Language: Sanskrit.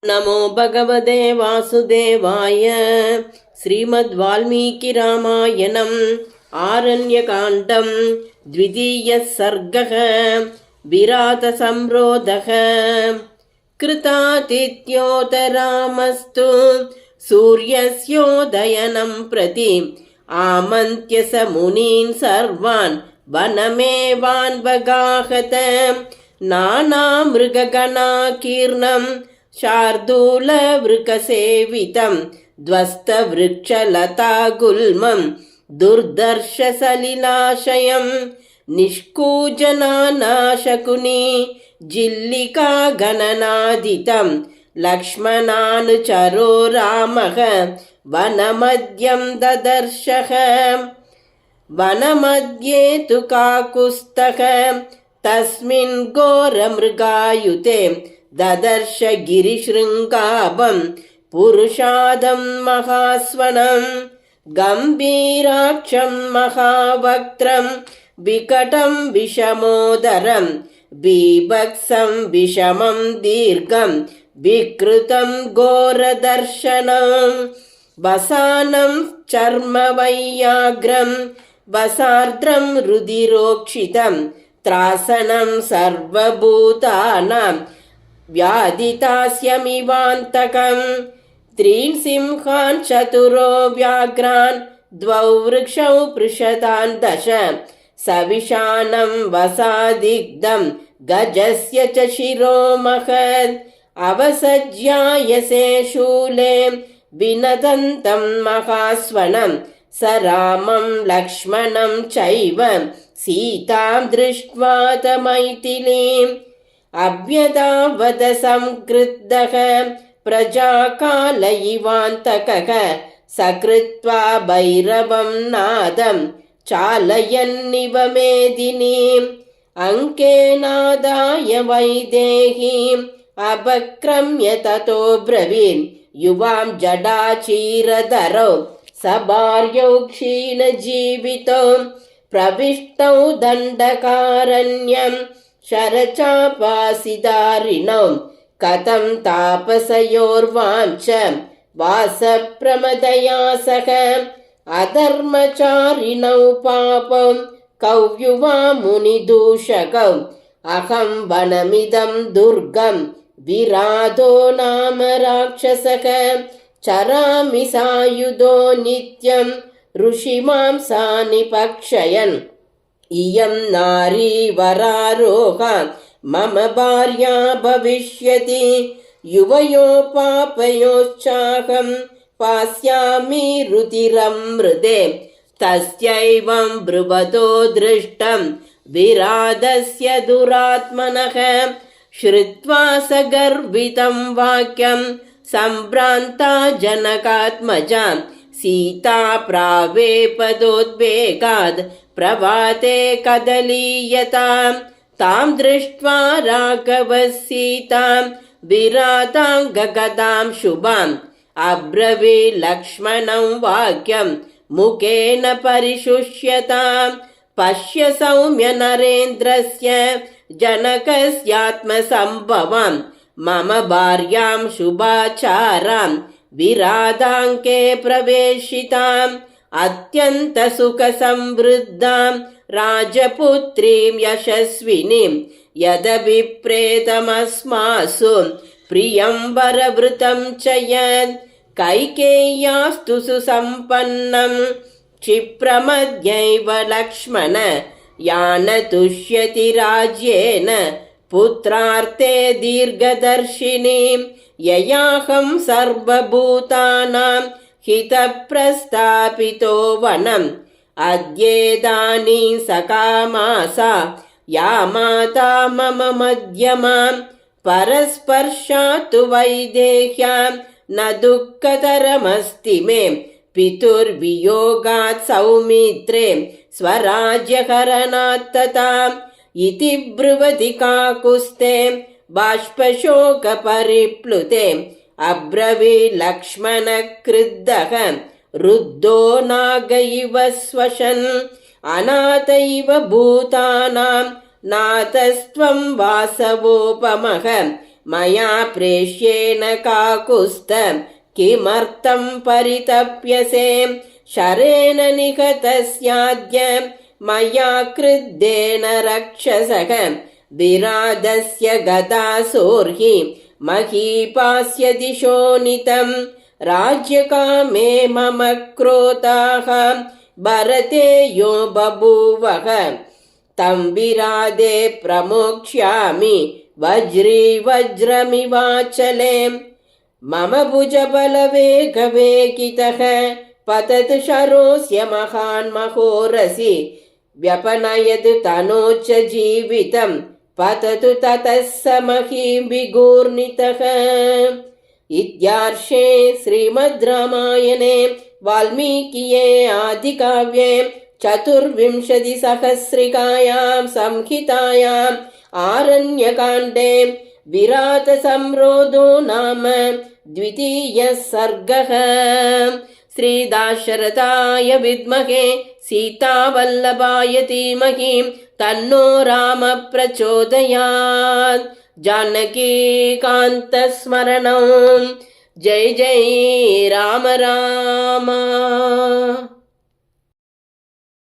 नमो भगवते वासुदेवाय। श्रीमद्वाल्मीकिरामायणम् आरण्यकाण्डं द्वितीयः सर्गः। विरातसंरोधः। कृतातिथ्योतरामस्तु सूर्यस्योदयनं प्रति आमन्त्य स मुनीन् सर्वान् वनमेवान्वगाहत। नानामृगगणाकीर्णं शार्दूलवृकसेवितं ध्वस्तवृक्षलतागुल्मं दुर्धर्षसलिलाशयं निष्कूजनानाशकुनी जिल्लिकागणनादितं लक्ष्मणानुचरो रामः वनमध्यं ददर्शः। वनमध्ये तु काकुत्स्थः तस्मिन् घोरमृगायुते ददर्श गिरिशृङ्गाभं पुरुषादं महास्वनं गम्भीराक्षं महावक्त्रं विकटं विषमोदरं बीभत्सं विषमं दीर्घं विकृतं घोरदर्शनं वसानं चर्मवैयाग्रं वसार्द्रं रुधिरोक्षितं त्रासनं सर्वभूतानां व्याधितास्यमिवान्तकं त्रीन् सिंहान् चतुरो व्याघ्रान् द्वौ वृक्षौ पृषतान् दश सविशानं वसादिग्धं गजस्य च शिरो महत् अवसज्यायसे शूले विनदन्तं महास्वनं स रामं लक्ष्मणं चैव सीतां दृष्ट्वा च मैथिलीम् अभ्यदावद संक्रुद्धः प्रजाकाल इवान्तकः सकृत्वा भैरवं नादं चालयन्निव मेदिनीम् अङ्केनादाय वैदेहीम् अवक्रम्य ततो ब्रवीन् युवां जडाचीरधरौ सभार्यौ क्षीणजीवितौ प्रविष्टौ दण्डकारण्यं शरचापासिदारिणौ कथं तापसयोर्वाञ्च वासप्रमदया सह अधर्मचारिणौ पापौ कौयुवा मुनिदूषकौ अहं वनमिदं दुर्गं विराधो नाम राक्षसः चरामि सायुधो नित्यं ऋषिमांसानि भक्षयन् इयं नारी वरारोहा मम भार्या भविष्यति युवयोपापयोश्चाहं पास्यामि रुधिरं मृदे तस्यैवं ब्रुवतो दृष्टं विराधस्य दुरात्मनः श्रुत्वा स गर्वितं वाक्यं सम्भ्रान्ता जनकात्मजा सीता प्रावेपदोद्वेगाद् प्रभाते कदलीयतां तां दृष्ट्वा राघवः सीतां विरातां गगदां शुभाम् अब्रवीत् लक्ष्मणं वाक्यं मुखेन परिशुष्यतां पश्य सौम्य नरेन्द्रस्य जनकस्यात्मसम्भवां मम भार्यां शुभाचारां विराधाङ्के प्रवेशिताम् अत्यन्तसुखसमृद्धां राजपुत्रीं यशस्विनीं यदभिप्रेतमस्मासु प्रियं वरवृतं च यत् कैकेय्यास्तु सुसम्पन्नं क्षिप्रमध्यैव लक्ष्मण यान तुष्यति राज्येन पुत्रार्थे दीर्घदर्शिनीं ययाहं सर्वभूतानां हितप्रस्थापितो वनम् अद्येदानीं सकामासा या माता मम मध्यमां परस्पर्शातु वैदेह्यां न दुःखतरमस्ति मे पितुर्वियोगात् सौमित्रे स्वराज्यहरणात् तथा इति ब्रुवति काकुत्स्थे बाष्पशोकपरिप्लुते अब्रवीत् लक्ष्मणः क्रुद्धः रुद्धो नाग इव स्वशन् अनाथैव भूतानां नाथस्त्वं वासवोपमः मया प्रेष्येण काकुस्त किमर्थं परितप्यसे शरेण निहतस्याद्य मया क्रुद्धेन रक्षसः विराधस्य गदासोर्हि महीपास्यति शोणितं राज्यकामे मम क्रोधाः भरते यो बभूवः तं विराधे प्रमोक्ष्यामि वज्रीवज्रमिवाचले मम भुजबलवेगवेगितः पततु शरोऽस्य महान् महोरसि व्यपनयतु तनोच्च जीवितं पततु ततः स महीं विगूर्णितः। इत्यार्षे श्रीमद् रामायणे वाल्मीकिये आदिकाव्ये चतुर्विंशतिसहस्रिकायां संहितायाम् आरण्यकाण्डे विराटसंरोधो नाम द्वितीयः सर्गः। श्रीदाशरथाय विद्महे सीतावल्लभाय धीमहि तन्नो रामः प्रचोदयात्। जानकीकान्तस्मरणं जय जय राम राम।